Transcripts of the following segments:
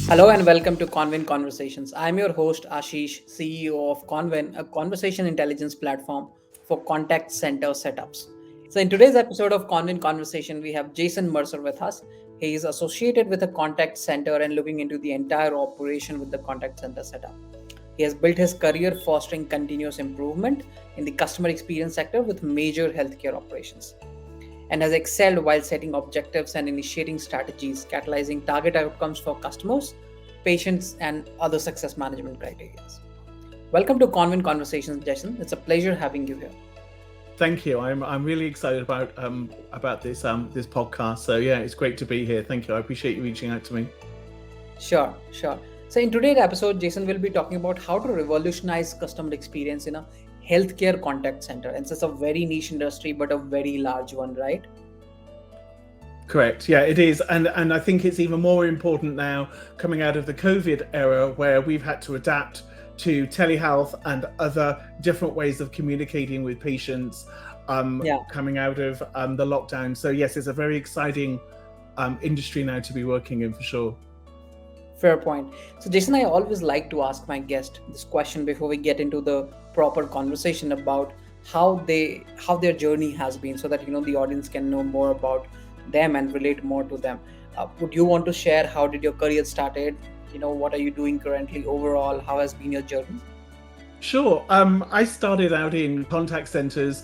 Hello and welcome to Convin Conversations. I'm your host Ashish, CEO of Convin, a conversation intelligence platform for contact center setups. So, in today's episode of Convin Conversation, we have Jason Mercer with us. He is associated with a contact center and looking into the entire operation with the contact center setup. He has built his career fostering continuous improvement in the customer experience sector with major healthcare operations and has excelled while setting objectives and initiating strategies, catalyzing target outcomes for customers, patients, and other success management criteria. Welcome to Convin Conversations, Jason. It's a pleasure having you here. Thank you. I'm really excited about this podcast. So yeah, it's great to be here. Thank you. I appreciate you reaching out to me. Sure. So in today's episode, Jason will be talking about how to revolutionize customer experience in a healthcare contact center. And it's a very niche industry, but a very large one, right? Correct. Yeah, it is. And I think it's even more important now coming out of the COVID era where we've had to adapt to telehealth and other different ways of communicating with patients coming out of the lockdown. So yes, it's a very exciting industry now to be working in for sure. Fair point. So, Jason, I always like to ask my guest this question before we get into the proper conversation about how their journey has been, so that the audience can know more about them and relate more to them. Would you want to share how did your career started? What are you doing currently overall? How has been your journey? Sure. I started out in contact centers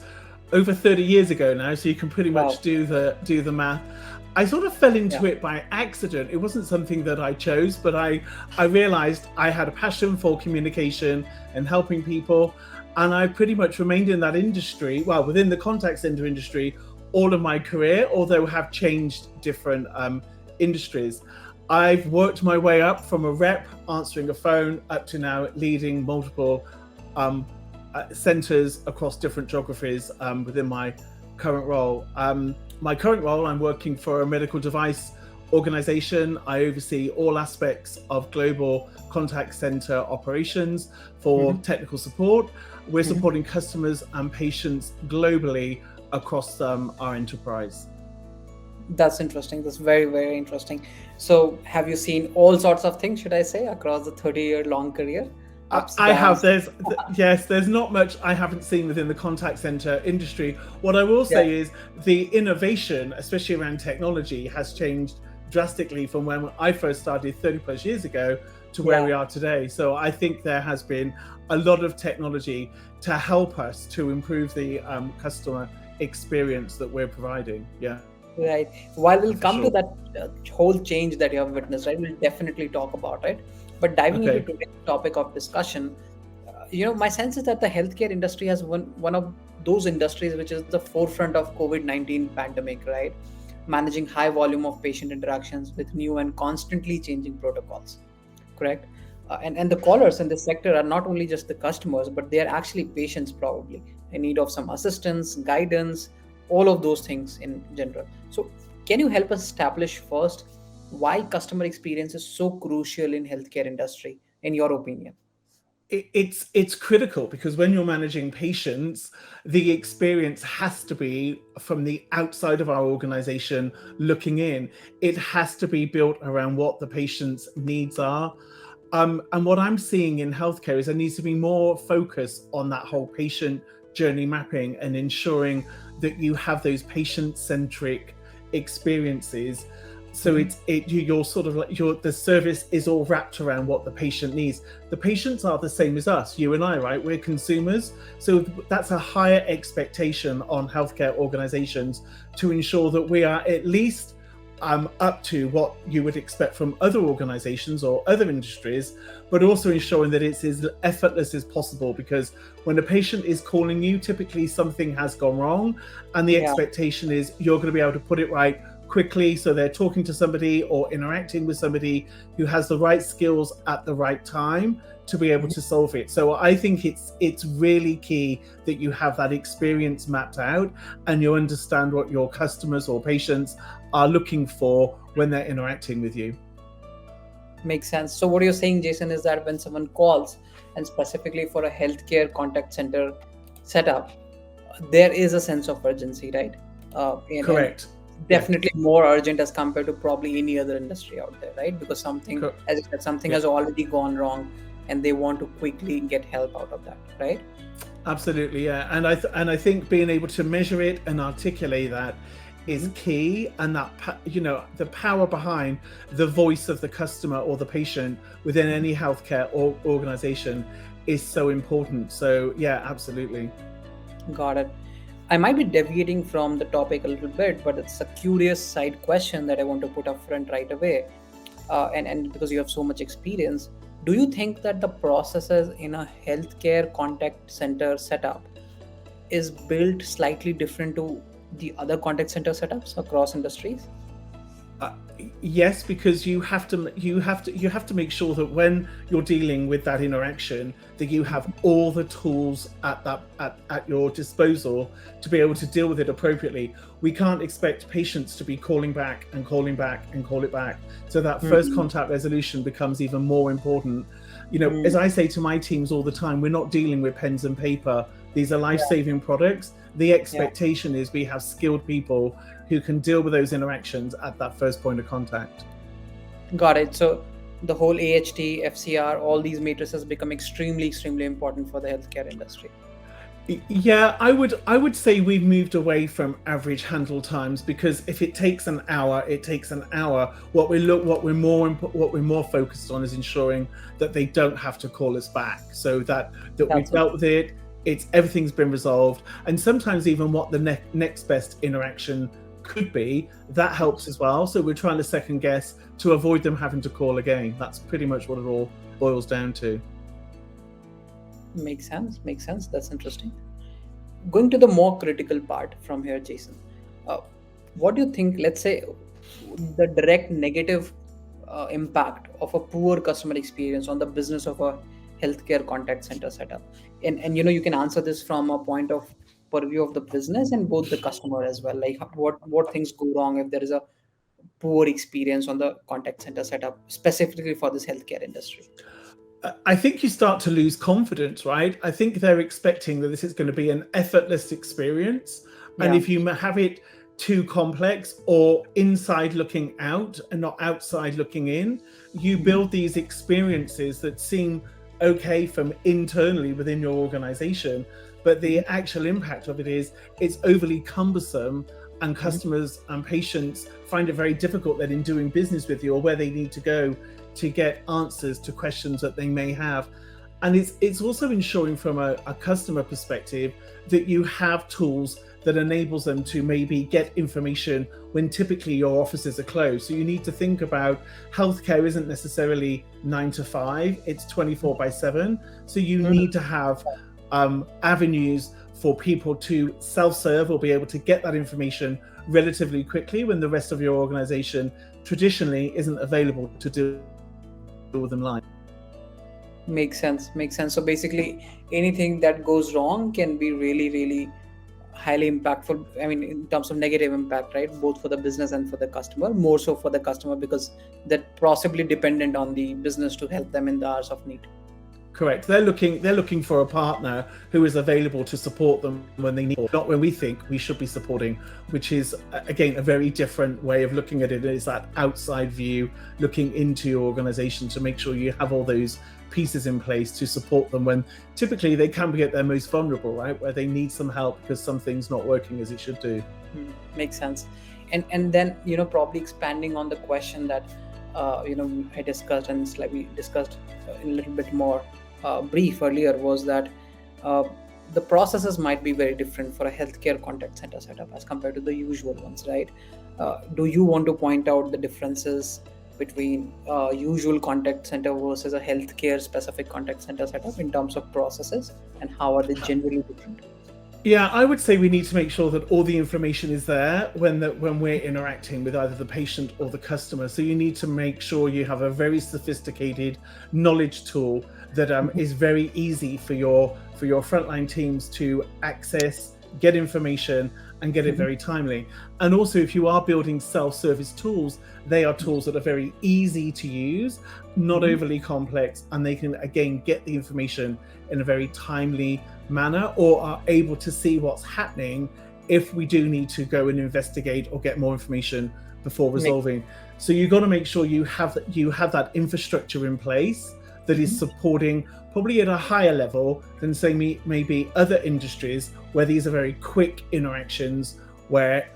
over 30 years ago now, so you can pretty much do the math. I sort of fell into it by accident. It wasn't something that I chose, but I realized I had a passion for communication and helping people. And I pretty much remained in that industry, well, within the contact center industry, all of my career, although have changed different industries. I've worked my way up from a rep answering a phone up to now leading multiple centers across different geographies within my current role. My current role, I'm working for a medical device organization. I oversee all aspects of global contact center operations for technical support. We're supporting customers and patients globally across our enterprise. That's interesting. That's very, very interesting. So, have you seen all sorts of things, should I say, across the 30-year long career? I have. There's not much I haven't seen within the contact center industry. What I will say is the innovation, especially around technology, has changed drastically from when I first started 30 plus years ago to where we are today. So I think there has been a lot of technology to help us to improve the customer experience that we're providing. Yeah. Right. While we'll come to that whole change that you have witnessed, right? We'll definitely talk about it. But diving into today's topic of discussion, my sense is that the healthcare industry has one of those industries which is the forefront of COVID-19 pandemic, right? Managing high volume of patient interactions with new and constantly changing protocols, correct? And the callers in this sector are not only just the customers, but they are actually patients probably in need of some assistance, guidance, all of those things in general. So can you help us establish first why customer experience is so crucial in healthcare industry, in your opinion? It's critical because when you're managing patients, the experience has to be from the outside of our organization looking in. It has to be built around what the patient's needs are. And what I'm seeing in healthcare is there needs to be more focus on that whole patient journey mapping and ensuring that you have those patient-centric experiences. So you're sort of like the service is all wrapped around what the patient needs. The patients are the same as us, you and I, right? We're consumers. So that's a higher expectation on healthcare organizations to ensure that we are at least up to what you would expect from other organizations or other industries, but also ensuring that it's as effortless as possible, because when a patient is calling you, typically something has gone wrong, and the expectation is you're going to be able to put it right quickly, so they're talking to somebody or interacting with somebody who has the right skills at the right time to be able to solve it. So I think it's really key that you have that experience mapped out and you understand what your customers or patients are looking for when they're interacting with you. Makes sense. So what you're saying, Jason, is that when someone calls, and specifically for a healthcare contact center setup, there is a sense of urgency, right? Correct. definitely more urgent as compared to probably any other industry out there, right? Because something, as I said, something Yeah, has already gone wrong and they want to quickly get help out of that, right? absolutely. Yeah, and I think being able to measure it and articulate that is Mhm. key, and that the power behind the voice of the customer or the patient within any healthcare or organization is so important. So yeah, absolutely. Got it. I might be deviating from the topic a little bit, but it's a curious side question that I want to put up front right away. And because you have so much experience, do you think that the processes in a healthcare contact center setup is built slightly different to the other contact center setups across industries? Uh, yes, because you have to make sure that when you're dealing with that interaction, that you have all the tools at your disposal to be able to deal with it appropriately. We can't expect patients to be calling back and calling back and call it back. So that first Mhm. contact resolution becomes even more important. As Mm. I say to my teams all the time, we're not dealing with pens and paper. These are Yeah, life-saving products. The yeah, expectation is we have skilled people who can deal with those interactions at that first point of contact. got it. So the whole AHT, FCR, all these matrices become extremely, extremely important for the healthcare industry. Yeah, I would say we've moved away from average handle times, because if it takes an hour, it takes an hour. What we're more focused on is ensuring that they don't have to call us back, so that we've That's dealt with it. Everything's been resolved, and sometimes even what the next best interaction could be, that helps as well. So we're trying to second guess to avoid them having to call again. That's pretty much what it all boils down to. makes sense. Makes sense. That's interesting. Going to the more critical part from here, Jason. Uh, what do you think? Let's say the direct negative impact of a poor customer experience on the business of a healthcare contact center setup, and you can answer this from a point of purview of the business and both the customer as well. Like what things go wrong if there is a poor experience on the contact center setup specifically for this healthcare industry. I think you start to lose confidence, right? I think they're expecting that this is going to be an effortless experience. And Yeah. if you have it too complex or inside looking out and not outside looking in, you Mhm. build these experiences that seem okay from internally within your organization. But the Mhm. actual impact of it is it's overly cumbersome, and Mhm. customers and patients find it very difficult then in doing business with you or where they need to go to get answers to questions that they may have. And it's also ensuring from a customer perspective that you have tools that enables them to maybe get information when typically your offices are closed. So you need to think about healthcare isn't necessarily 9 to 5, it's 24 by 7. So you Mhm. need to have avenues for people to self-serve or be able to get that information relatively quickly when the rest of your organization traditionally isn't available to deal with them live. Makes sense. Makes sense. So basically, anything that goes wrong can be really, really highly impactful. I mean, in terms of negative impact, right? Both for the business and for the customer. More so for the customer because they're possibly dependent on the business to help them in the hours of need. Correct. They're looking for a partner who is available to support them when they need, not when we think we should be supporting, which is again a very different way of looking at it. Is that outside view, looking into your organization to make sure you have all those pieces in place to support them when typically they can be at their most vulnerable, right? Where they need some help because something's not working as it should do. Makes sense. And then probably expanding on the question that I discussed and slightly discussed in a little bit more brief earlier was that uh, the processes might be very different for a healthcare contact center setup as compared to the usual ones, right? Do you want to point out the differences between usual contact center versus a healthcare specific contact center setup in terms of processes, and how are they generally different? Yeah, I would say we need to make sure that all the information is there when we're interacting with either the patient or the customer. So you need to make sure you have a very sophisticated knowledge tool that is very easy for your frontline teams to access, get information, and get it very timely. And also, if you are building self-service tools, they are tools that are very easy to use, not Mhm. overly complex, and they can again get the information in a very timely manner, or are able to see what's happening if we do need to go and investigate or get more information before Make, resolving. So you've got to make sure you have that infrastructure in place that is supporting, probably at a higher level than say maybe other industries where these are very quick interactions, where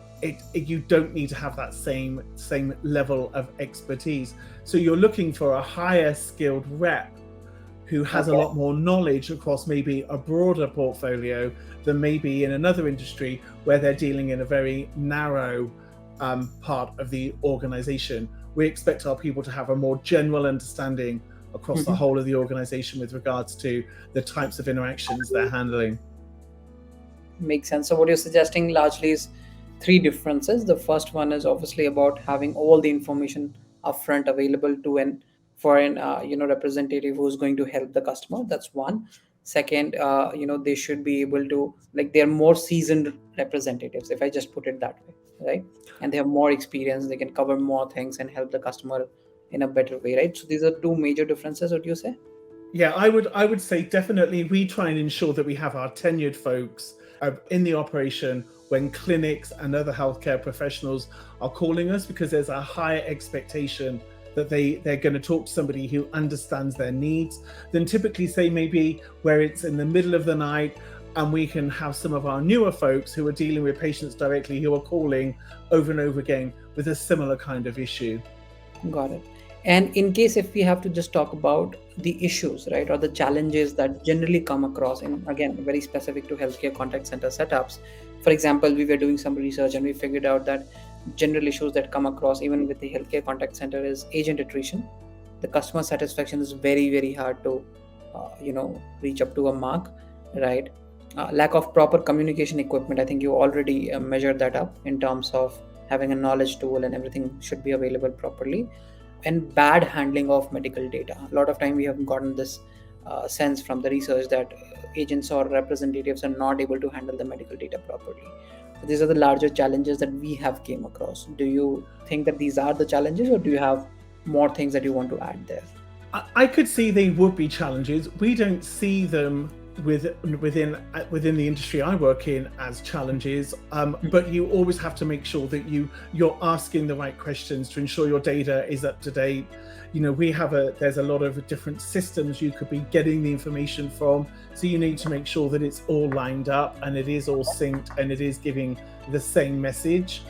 you don't need to have that same level of expertise. So you're looking for a higher skilled rep who has a lot more knowledge across maybe a broader portfolio than maybe in another industry where they're dealing in a very narrow part of the organization. We expect our people to have a more general understanding across the whole of the organization with regards to the types of interactions they're handling. Makes sense. So what you're suggesting largely is three differences. The first one is obviously about having all the information upfront available to an for an representative who's going to help the customer. That's one. Second, they should be able to, like, they're more seasoned representatives, if I just put it that way, right? And they have more experience, they can cover more things and help the customer in a better way, right? So these are two major differences, what you say? Yeah, I would say definitely we try and ensure that we have our tenured folks in the operation when clinics and other healthcare professionals are calling us, because there's a higher expectation that they're going to talk to somebody who understands their needs than typically say maybe where it's in the middle of the night and we can have some of our newer folks who are dealing with patients directly who are calling over and over again with a similar kind of issue. Got it. And in case if we have to just talk about the issues, right, or the challenges that generally come across, and again, very specific to healthcare contact center setups. For example, we were doing some research and we figured out that general issues that come across even with the healthcare contact center is agent attrition. The customer satisfaction is very, very hard to, reach up to a mark, right? Lack of proper communication equipment. I think you already measured that up in terms of having a knowledge tool and everything should be available properly. And bad handling of medical data. A lot of time we have gotten this sense from the research that agents or representatives are not able to handle the medical data properly. So these are the larger challenges that we have came across. Do you think that these are the challenges, or do you have more things that you want to add there? I could see they would be challenges. We don't see them within the industry I work in as challenges, but you always have to make sure that you're asking the right questions to ensure your data is up to date. There's a lot of different systems you could be getting the information from, so you need to make sure that it's all lined up and it is all synced and it is giving the same message.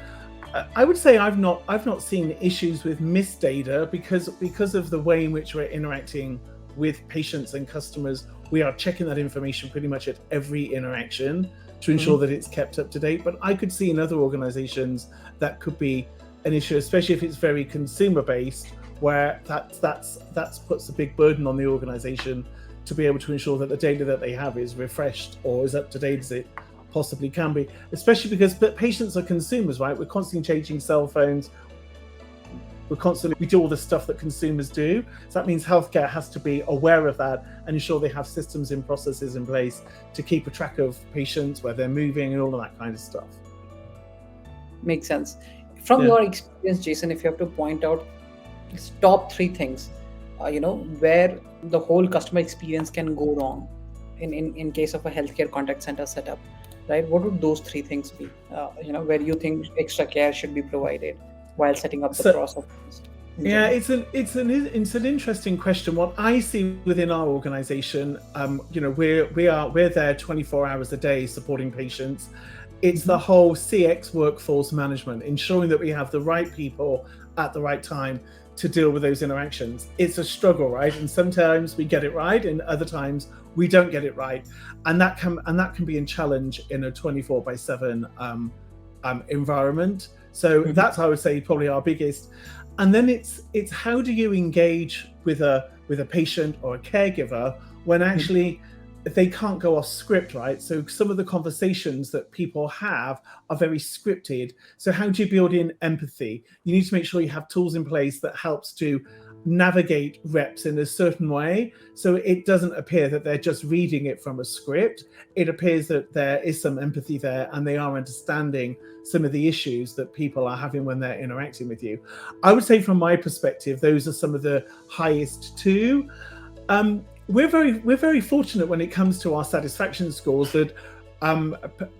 I would say I've not seen issues with missed data because of the way in which we're interacting with patients and customers. We are checking that information pretty much at every interaction to ensure that it's kept up to date. But I could see in other organizations that could be an issue, especially if it's very consumer based, where that puts a big burden on the organization to be able to ensure that the data that they have is refreshed or as up to date as it possibly can be, especially because patients are consumers, right? We're constantly changing cell phones. We do all the stuff that consumers do. So that means healthcare has to be aware of that and ensure they have systems and processes in place to keep a track of patients, where they're moving and all of that kind of stuff. Makes sense. From your experience, Jason, if you have to point out top three things, where the whole customer experience can go wrong in case of a healthcare contact center setup, right? What would those three things be? Where you think extra care should be provided while setting up the process? Yeah, it's an interesting question. What I see within our organization, we're there 24 hours a day supporting patients. It's the whole CX workforce management, ensuring that we have the right people at the right time to deal with those interactions. It's a struggle, right? And sometimes we get it right, and other times we don't get it right, and that can be a challenge in a 24/7 environment. So that's, I would say, probably our biggest. And then it's how do you engage with a patient or a caregiver when actually they can't go off script, right? So some of the conversations that people have are very scripted. So how do you build in empathy? You need to make sure you have tools in place that helps to navigate reps in a certain way, so it doesn't appear that they're just reading it from a script. It appears that there is some empathy there and they are understanding some of the issues that people are having when they're interacting with you. I would say from my perspective, those are some of the highest two. We're very fortunate when it comes to our satisfaction scores that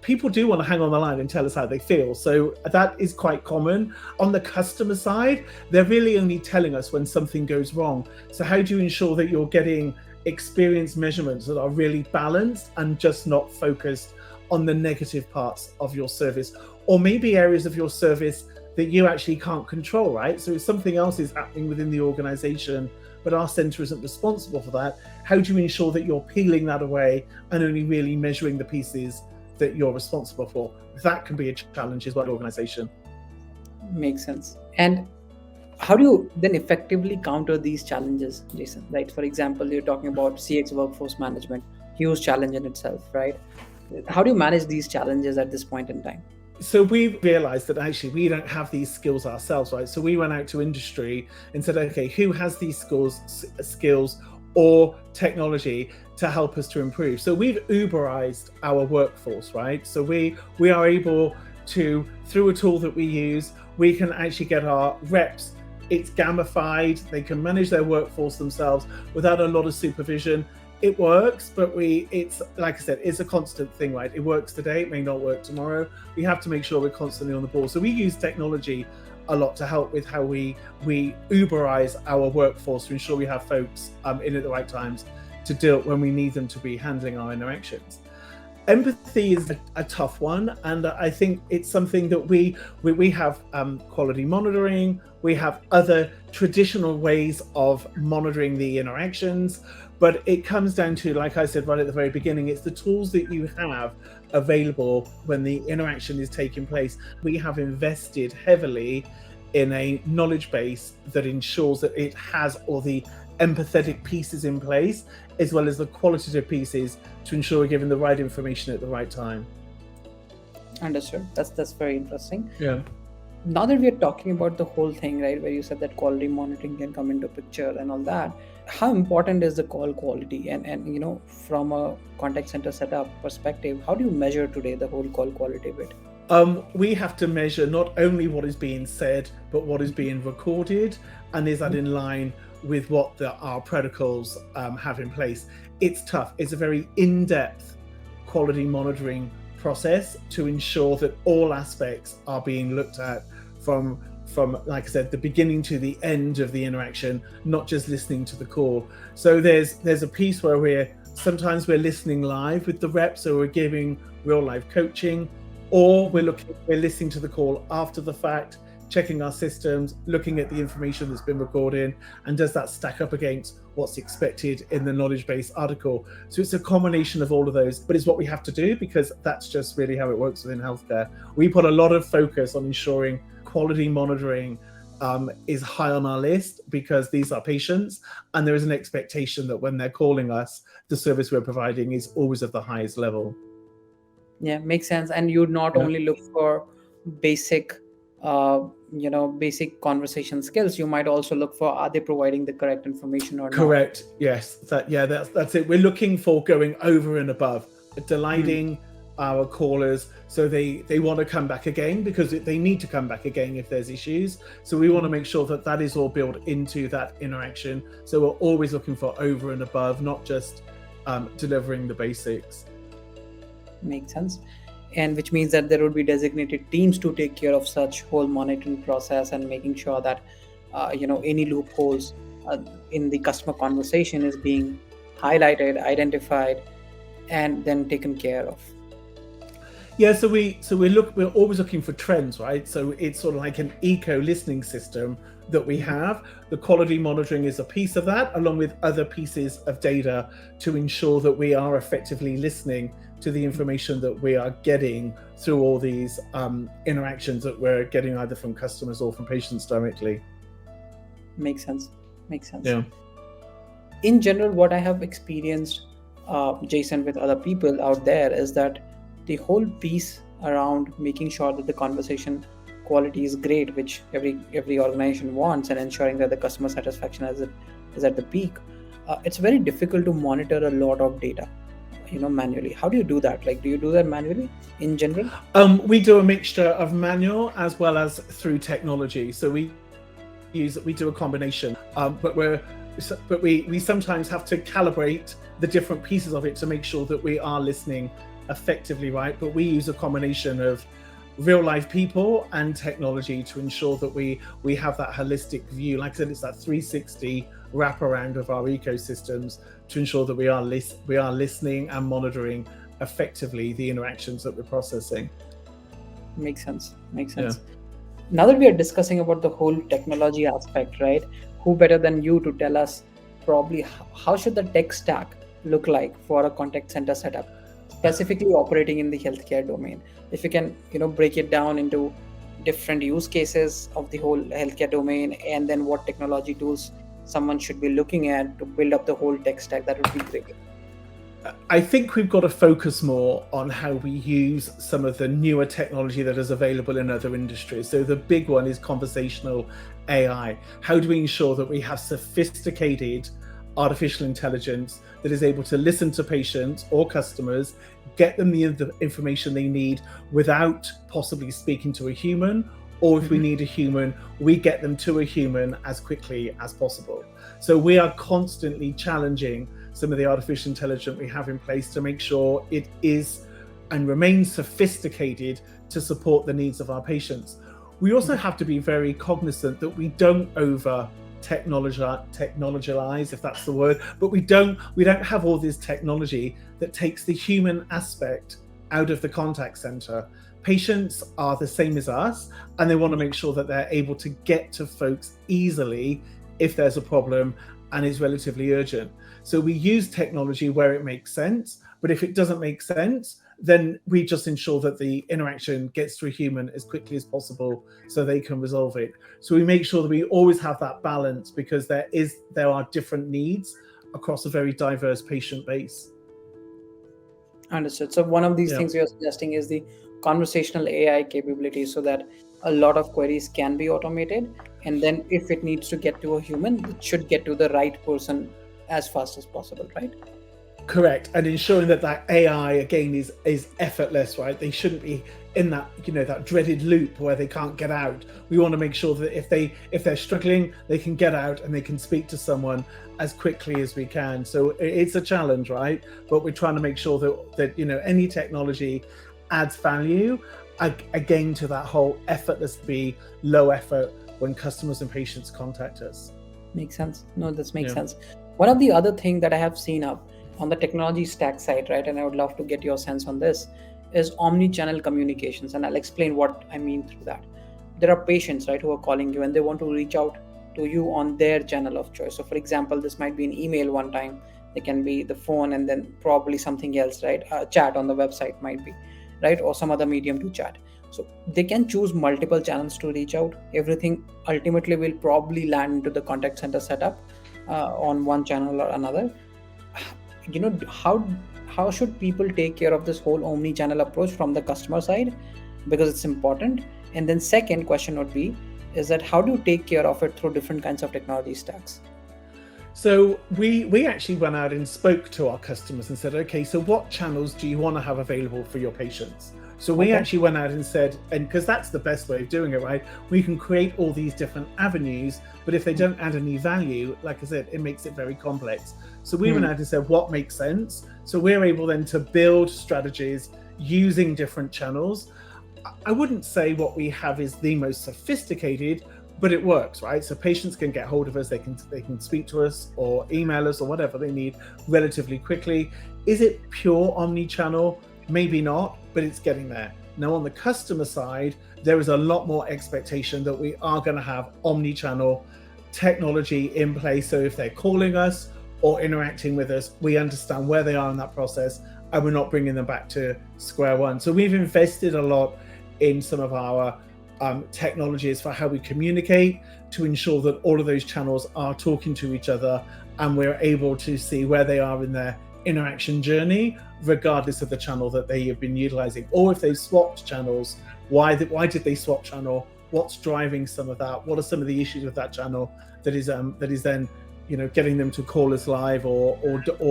people do want to hang on the line and tell us how they feel. So that is quite common. On the customer side, they're really only telling us when something goes wrong. So how do you ensure that you're getting experience measurements that are really balanced and just not focused on the negative parts of your service, or maybe areas of your service that you actually can't control, right? So if something else is happening within the organization, but our center isn't responsible for that, how do you ensure that you're peeling that away and only really measuring the pieces that you're responsible for? That can be a challenge as well, organization. Makes sense. And how do you then effectively counter these challenges, Jason? Right? For example, you're talking about CX workforce management, huge challenge in itself, right? How do you manage these challenges at this point in time? So we realized that actually we don't have these skills ourselves, right? So we went out to industry and said, okay, who has these skills or technology to help us to improve? So we've Uberized our workforce, right? So we are able to, through a tool that we use, we can actually get our reps, it's gamified, they can manage their workforce themselves without a lot of supervision. It works, but it's like I said, it's a constant thing, right? It works today, it may not work tomorrow. We have to make sure we're constantly on the ball. So we use technology a lot to help with how we Uberize our workforce to ensure we have folks in at the right times to deal when we need them to be handling our interactions. Empathy is a tough one, and I think it's something that we have quality monitoring, we have other traditional ways of monitoring the interactions, but it comes down to, like I said right at the very beginning, it's the tools that you have available when the interaction is taking place. We have invested heavily in a knowledge base that ensures that it has all the empathetic pieces in place, as well as the qualitative pieces to ensure we're giving the right information at the right time. Understood. That's very interesting. Yeah. Now that we're talking about the whole thing, right, where you said that quality monitoring can come into picture and all that, how important is the call quality? And from a contact center setup perspective, how do you measure today the whole call quality bit? We have to measure not only what is being said, but what is being recorded, and is that in line with what our protocols have in place. It's tough. It's a very in-depth quality monitoring process to ensure that all aspects are being looked at from like I said, the beginning to the end of the interaction, not just listening to the call. So there's a piece where sometimes we're listening live with the rep, so we're giving real live coaching, or we're listening to the call after the fact, checking our systems, looking at the information that's been recorded, and does that stack up against what's expected in the knowledge base article. So it's a combination of all of those, but it's what we have to do because that's just really how it works within healthcare. We put a lot of focus on ensuring quality monitoring is high on our list because these are patients, and there is an expectation that when they're calling us, the service we're providing is always at the highest level. Yeah, makes sense. And you'd not only look for basic basic conversation skills, you might also look for, are they providing the correct information or Correct. not? Yes. That's it. We're looking for going over and above, delighting our callers so they want to come back again, because they need to come back again if there's issues. So we want to make sure that is all built into that interaction. So we're always looking for over and above, not just delivering the basics. Makes sense. And which means that there would be designated teams to take care of such whole monitoring process and making sure that any loopholes in the customer conversation is being highlighted, identified, and then taken care of. Yeah, so we're always looking for trends, right? So it's sort of like an eco listening system that we have. The quality monitoring is a piece of that, along with other pieces of data to ensure that we are effectively listening to the information that we are getting through all these interactions that we're getting either from customers or from patients directly. Makes sense. Yeah. In general, what I have experienced, Jason, with other people out there is that the whole piece around making sure that the conversation quality is great, which every organization wants, and ensuring that the customer satisfaction is at the peak, it's very difficult to monitor a lot of data manually. How do you do that? Like, do you do that manually in general? We do a mixture of manual as well as through technology. So we do a combination, but we sometimes have to calibrate the different pieces of it to make sure that we are listening effectively, right? But we use a combination of real life people and technology to ensure that we have that holistic view. Like I said, it's that 360 wraparound of our ecosystems to ensure that we are listening and monitoring effectively the interactions that we're processing. Makes sense. Yeah. Now that we are discussing about the whole technology aspect, right? Who better than you to tell us probably how should the tech stack look like for a contact center setup, specifically operating in the healthcare domain? If you can, break it down into different use cases of the whole healthcare domain, and then what technology tools someone should be looking at to build up the whole tech stack, that would be great. I think we've got to focus more on how we use some of the newer technology that is available in other industries. So the big one is conversational AI. How do we ensure that we have sophisticated artificial intelligence that is able to listen to patients or customers, get them the information they need without possibly speaking to a human, or if we need a human, we get them to a human as quickly as possible. So we are constantly challenging some of the artificial intelligence we have in place to make sure it is and remains sophisticated to support the needs of our patients. We also have to be very cognizant that we don't over technologize, if that's the word, but we don't have all this technology that takes the human aspect out of the contact center. Patients are the same as us, and they want to make sure that they're able to get to folks easily if there's a problem and is relatively urgent. So we use technology where it makes sense, but if it doesn't make sense, then we just ensure that the interaction gets to a human as quickly as possible so they can resolve it. So we make sure that we always have that balance, because there are different needs across a very diverse patient base. Understood. So one of these things you're suggesting is the conversational AI capability, so that a lot of queries can be automated, and then if it needs to get to a human, it should get to the right person as fast as possible, right? Correct. And ensuring that AI again is effortless, right? They shouldn't be in that that dreaded loop where they can't get out. We want to make sure that if they're struggling, they can get out and they can speak to someone as quickly as we can. So it's a challenge, right? But we're trying to make sure that any technology adds value again to that whole effortless, be low effort when customers and patients contact us. Makes sense. No, this makes sense. One of the other thing that I have seen up on the technology stack side, right, and I would love to get your sense on this, is omni-channel communications, and I'll explain what I mean through that. There are patients, right, who are calling you and they want to reach out to you on their channel of choice. So for example, this might be an email one time, it can be the phone, and then probably something else, right? Chat on the website might be, right, or some other medium to chat. So they can choose multiple channels to reach out. Everything ultimately will probably land into the contact center setup on one channel or another. How should people take care of this whole omni-channel approach from the customer side, because it's important? And then second question would be is that how do you take care of it through different kinds of technology stacks? So we actually went out and spoke to our customers and said, okay, so what channels do you want to have available for your patients? So we actually went out and said, and because that's the best way of doing it, right? We can create all these different avenues, but if they don't add any value, like I said, it makes it very complex. So we went out and said, what makes sense? So we're able then to build strategies using different channels. I wouldn't say what we have is the most sophisticated, but it works, right? So patients can get hold of us, they can speak to us or email us or whatever they need relatively quickly. Is it pure omni-channel? Maybe not, but it's getting there. Now on the customer side, there is a lot more expectation that we are going to have omni-channel technology in place. So if they're calling us or interacting with us, we understand where they are in that process and we're not bringing them back to square one. So we've invested a lot in some of our technologies for how we communicate to ensure that all of those channels are talking to each other and we're able to see where they are in their interaction journey, regardless of the channel that they have been utilizing, or if they've swapped channels, why did they swap channel? What's driving some of that? What are some of the issues with that channel that is then getting them to call us live or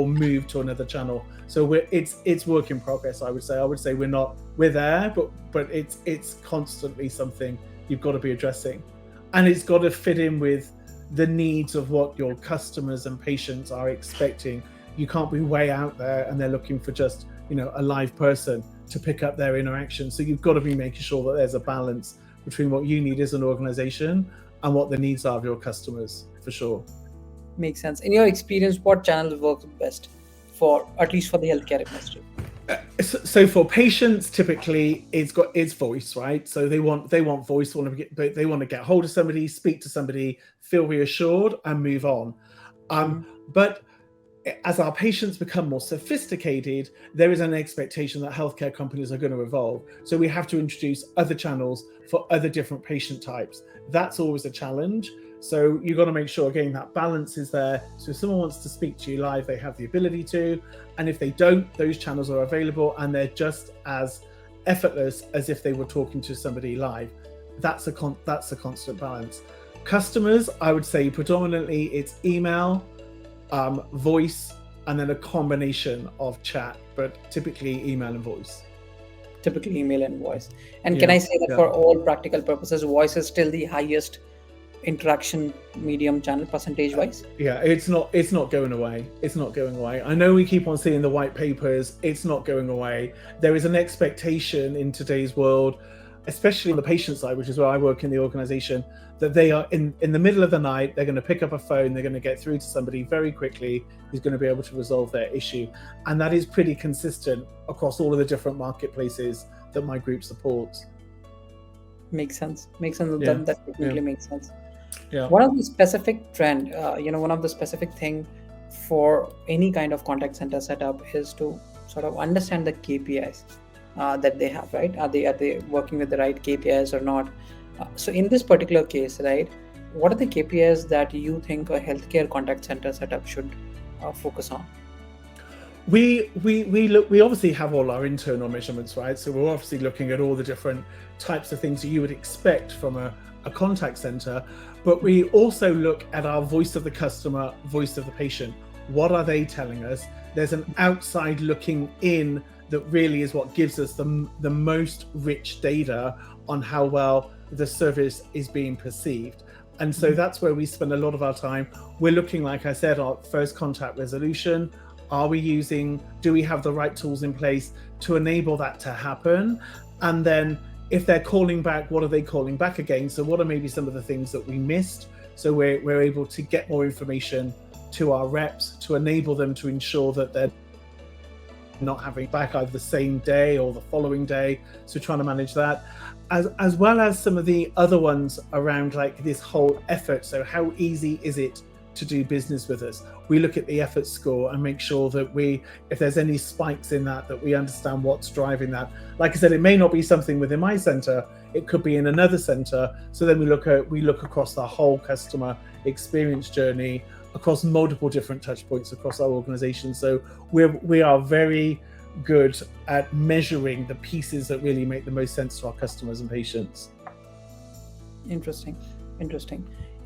move to another channel? So it's work in progress. I would say we're there, but it's constantly something you've got to be addressing, and it's got to fit in with the needs of what your customers and patients are expecting. You can't be way out there and they're looking for just a live person to pick up their interaction. So you've got to be making sure that there's a balance between what you need as an organization and what the needs are of your customers, for sure. Makes sense. In your experience, what channels work best for, at least for the healthcare industry? So for patients, typically it's voice, right? So they want voice, they want to get hold of somebody, speak to somebody, feel reassured, and move on. But as our patients become more sophisticated, there is an expectation that healthcare companies are going to evolve. So we have to introduce other channels for other different patient types. That's always a challenge. So you've got to make sure, again, that balance is there. So if someone wants to speak to you live, they have the ability to. And if they don't, those channels are available and they're just as effortless as if they were talking to somebody live. That's a constant balance. Customers, I would say predominantly it's email, voice, and then a combination of chat, but typically email and voice. Typically email and voice. And can I say that for all practical purposes, voice is still the highest interaction medium channel percentage wise? Yeah, it's not going away. It's not going away. I know we keep on seeing the white papers. It's not going away. There is an expectation in today's world, especially on the patient side, which is where I work in the organization, that they are in the middle of the night, they're going to pick up a phone, they're going to get through to somebody very quickly who's going to be able to resolve their issue. And that is pretty consistent across all of the different marketplaces that my group supports. Makes sense. That definitely makes sense. Yeah. One of the specific trend, one of the specific thing for any kind of contact center setup is to sort of understand the KPIs that they have, right? Are they working with the right KPIs or not? So in this particular case, right, what are the KPIs that you think a healthcare contact center setup should focus on? We obviously have all our internal measurements, right? So we're obviously looking at all the different types of things that you would expect from a contact center, but we also look at our voice of the customer, voice of the patient. What are they telling us? There's an outside looking in that really is what gives us the most rich data on how well the service is being perceived. And so that's where we spend a lot of our time. We're looking, like I said, our first contact resolution. Do we have the right tools in place to enable that to happen? And then if they're calling back, what are they calling back again? So what are maybe some of the things that we missed? So we're able to get more information to our reps to enable them to ensure that they're not having back either the same day or the following day. So trying to manage that, as well as some of the other ones around like this whole effort. So how easy is it to do business with us? We look at the effort score and make sure that if there's any spikes in that we understand what's driving that. Like I said, it may not be something within my center, it could be in another center. So then we look across the whole customer experience journey across multiple different touch points across our organization. So we are very good at measuring the pieces that really make the most sense to our customers and patients. Interesting.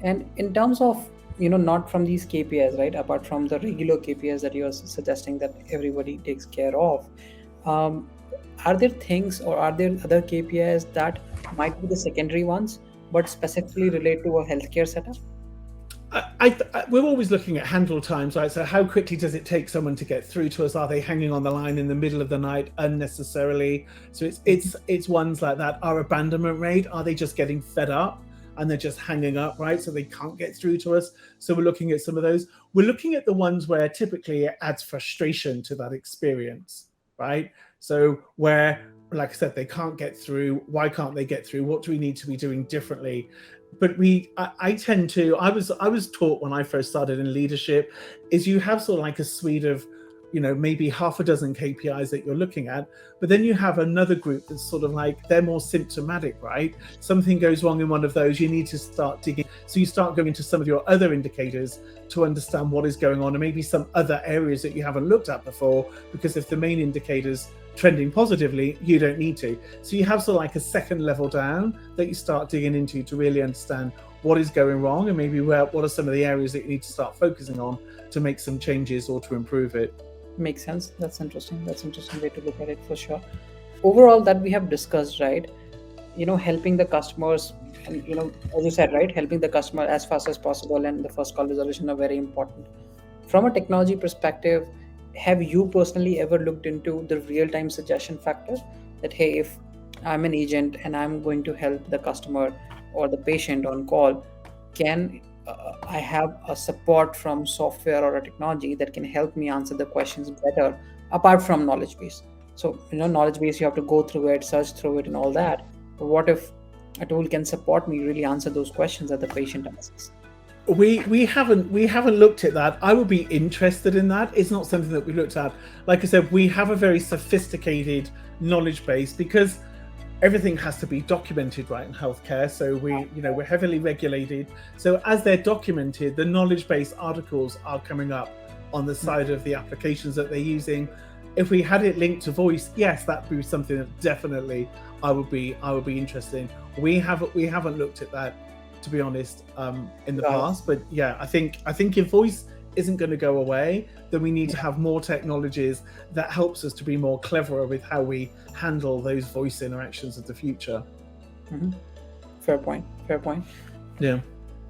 And in terms of, not from these KPIs, right, apart from the regular KPIs that you're suggesting that everybody takes care of, are there things or are there other KPIs that might be the secondary ones but specifically relate to a healthcare setup? We're always looking at handle times, right? So how quickly does it take someone to get through to us? Are they hanging on the line in the middle of the night unnecessarily? So it's ones like that. Our abandonment rate, are they just getting fed up and they're just hanging up, right? So they can't get through to us. So we're looking at some of those. We're looking at the ones where typically it adds frustration to that experience, right? So where, like I said, they can't get through. Why can't they get through? What do we need to be doing differently? But I was taught when I first started in leadership is you have sort of like a suite of, maybe half a dozen KPIs that you're looking at, but then you have another group that's sort of like, they're more symptomatic, right? Something goes wrong in one of those, you need to start digging. So you start going into some of your other indicators to understand what is going on and maybe some other areas that you haven't looked at before, because if the main indicator's trending positively, you don't need to. So you have sort of like a second level down that you start digging into to really understand what is going wrong and maybe what are some of the areas that you need to start focusing on to make some changes or to improve it. Makes sense. That's interesting. That's an interesting way to look at it for sure. Overall, that we have discussed, right? Helping the customers, and as you said, right, helping the customer as fast as possible and the first call resolution are very important. From a technology perspective, have you personally ever looked into the real-time suggestion factor? That, hey, if I'm an agent and I'm going to help the customer or the patient on call, can I have a support from software or a technology that can help me answer the questions better apart from knowledge base? So, knowledge base, you have to go through it, search through it, and all that. But what if a tool can support me really answer those questions that the patient asks? We haven't looked at that. I would be interested in that. It's not something that we looked at. Like I said, we have a very sophisticated knowledge base because everything has to be documented, right, in healthcare. So we're heavily regulated. So as they're documented, the knowledge base articles are coming up on the side of the applications that they're using. If we had it linked to voice, yes, that'd be something that definitely I would be interested in. We haven't looked at that, to be honest, in the past. But yeah, I think if voice isn't going to go away, then we need to have more technologies that helps us to be more cleverer with how we handle those voice interactions of the future. Mm-hmm. Fair point. Yeah.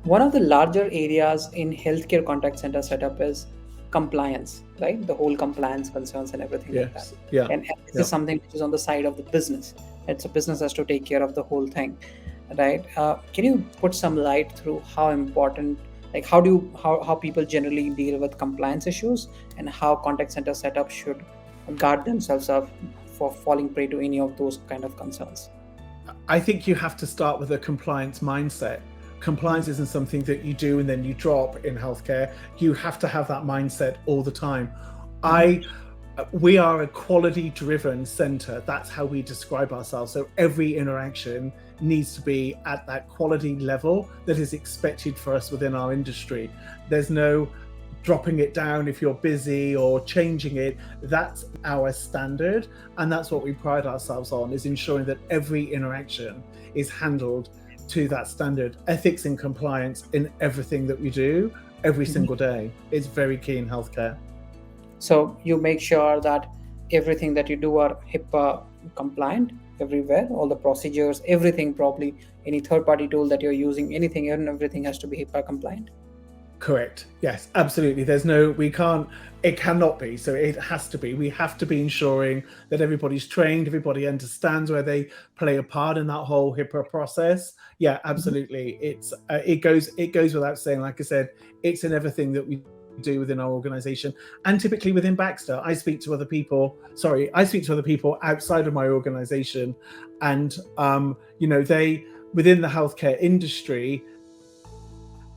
One of the larger areas in healthcare contact center setup is compliance, right? The whole compliance concerns and everything like that. Yeah. And this is something which is on the side of the business. It's a business has to take care of the whole thing, right? Can you put some light through how important, like how people generally deal with compliance issues and how contact center setup should guard themselves up for falling prey to any of those kind of concerns? I think you have to start with a compliance mindset. Compliance isn't something that you do and then you drop in healthcare. You have to have that mindset all the time. We are a quality-driven center. That's how we describe ourselves. So every interaction needs to be at that quality level that is expected for us within our industry. There's no dropping it down if you're busy or changing it. That's our standard, and that's what we pride ourselves on, is ensuring that every interaction is handled to that standard. Ethics and compliance in everything that we do every single day is very key in healthcare. So you make sure that everything that you do are HIPAA compliant everywhere, all the procedures, everything, probably any third-party tool that you're using, anything and everything has to be HIPAA compliant. Correct. Yes, absolutely. It cannot be. So it has to be. We have to be ensuring that everybody's trained, everybody understands where they play a part in that whole HIPAA process. Yeah, absolutely. It goes without saying. Like I said, it's in everything that we do within our organization, and typically within Baxter. I speak to other people outside of my organization, and they within the healthcare industry.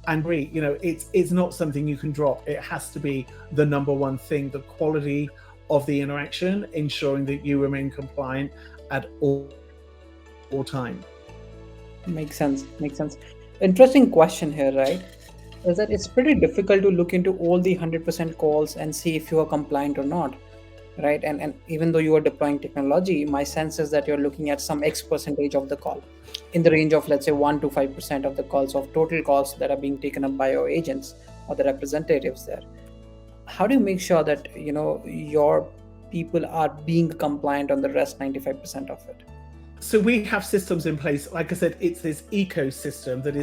And it's not something you can drop. It has to be the number one thing, the quality of the interaction, ensuring that you remain compliant at all time. Makes sense. Interesting question here, right? Is that it's pretty difficult to look into all the 100% calls and see if you are compliant or not, right? And even though you are deploying technology, my sense is that you're looking at some X percentage of the call, in the range of, let's say, 1 to 5% of the calls, of total calls that are being taken up by your agents or the representatives there. How do you make sure that your people are being compliant on the rest 95% of it? So we have systems in place. Like I said, it's this ecosystem that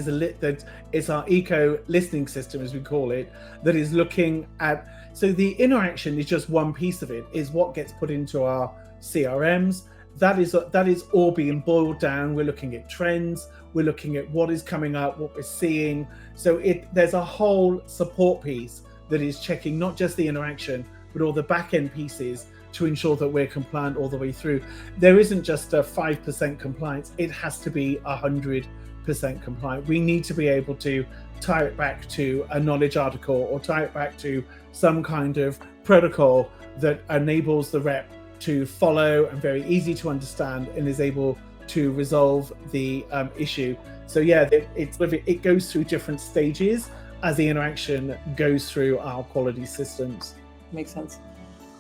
is our eco listening system, as we call it, that is looking at. So the interaction is just one piece of it, is what gets put into our CRMs. That is all being boiled down. We're looking at trends. We're looking at what is coming up, what we're seeing. So there's a whole support piece that is checking not just the interaction, but all the back end pieces to ensure that we're compliant all the way through. There isn't just a 5% compliance. It has to be 100% compliant. We need to be able to tie it back to a knowledge article or tie it back to some kind of protocol that enables the rep to follow and very easy to understand and is able to resolve the issue. So yeah, it goes through different stages as the interaction goes through our quality systems. Makes sense.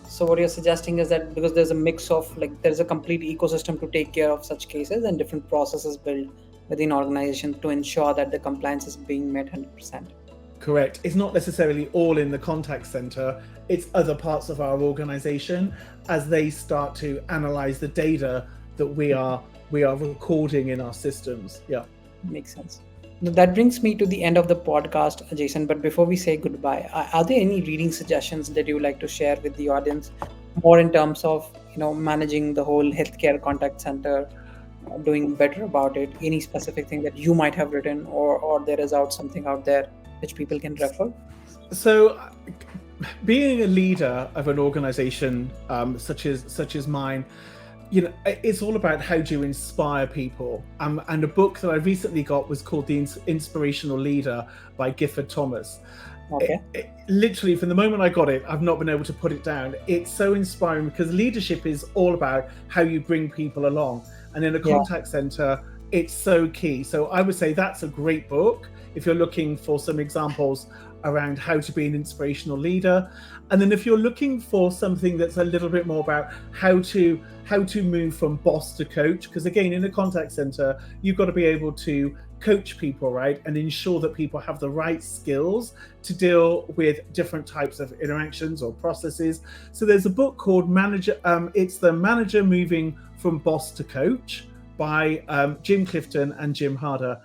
So what you're suggesting is that because there's a mix of, there's a complete ecosystem to take care of such cases and different processes built within organization to ensure that the compliance is being met 100%. Correct. It's not necessarily all in the contact center. It's other parts of our organization as they start to analyze the data that we are recording in our systems. Yeah. Makes sense. That brings me to the end of the podcast, Jason. But before we say goodbye, are there any reading suggestions that you would like to share with the audience, more in terms of managing the whole healthcare contact center, doing better about it? Any specific thing that you might have written, or there is out something out there which people can refer? So, being a leader of an organization such as mine, it's all about how do you inspire people. And a book that I recently got was called The Inspirational Leader by Gifford Thomas. Okay. Literally, from the moment I got it, I've not been able to put it down. It's so inspiring because leadership is all about how you bring people along. And in a contact center, it's so key. So I would say that's a great book if you're looking for some examples around how to be an inspirational leader. And then if you're looking for something that's a little bit more about how to move from boss to coach, because again, in a contact center, you've got to be able to coach people, right, and ensure that people have the right skills to deal with different types of interactions or processes. So there's a book called it's The Manager Moving from Boss to Coach by Jim Clifton and Jim Harter.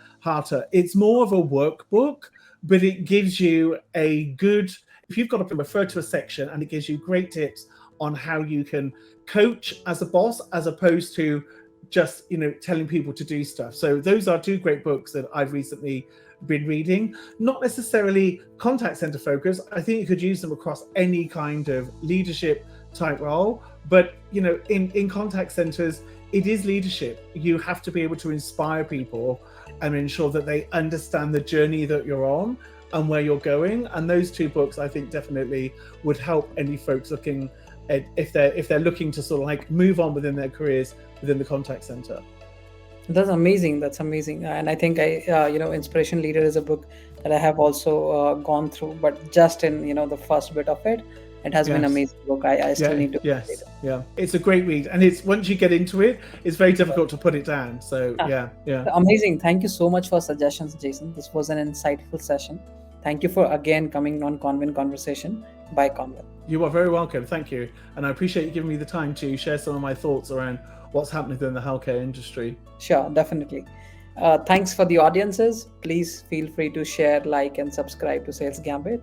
It's more of a workbook, but it gives you if you've got to refer to a section, and it gives you great tips on how you can coach as a boss, as opposed to just telling people to do stuff. So those are two great books that I've recently been reading. Not necessarily contact center focus. I think you could use them across any kind of leadership type role, but in contact centers, it is leadership. You have to be able to inspire people and ensure that they understand the journey that you're on and where you're going. And those two books, I think, definitely would help any folks looking at, if they're looking to sort of like move on within their careers within the contact center. That's amazing. And I think Inspiration Leader is a book that I have also gone through, but just in the first bit of it. It has been an amazing book. I still need to read it. Yeah. It's a great read. And it's once you get into it, it's very difficult to put it down. So yeah. Amazing. Thank you so much for suggestions, Jason. This was an insightful session. Thank you for again coming on Convin Conversation by Convin. You are very welcome. Thank you. And I appreciate you giving me the time to share some of my thoughts around what's happening within the healthcare industry. Sure, definitely. Thanks for the audiences. Please feel free to share, like, and subscribe to Sales Gambit.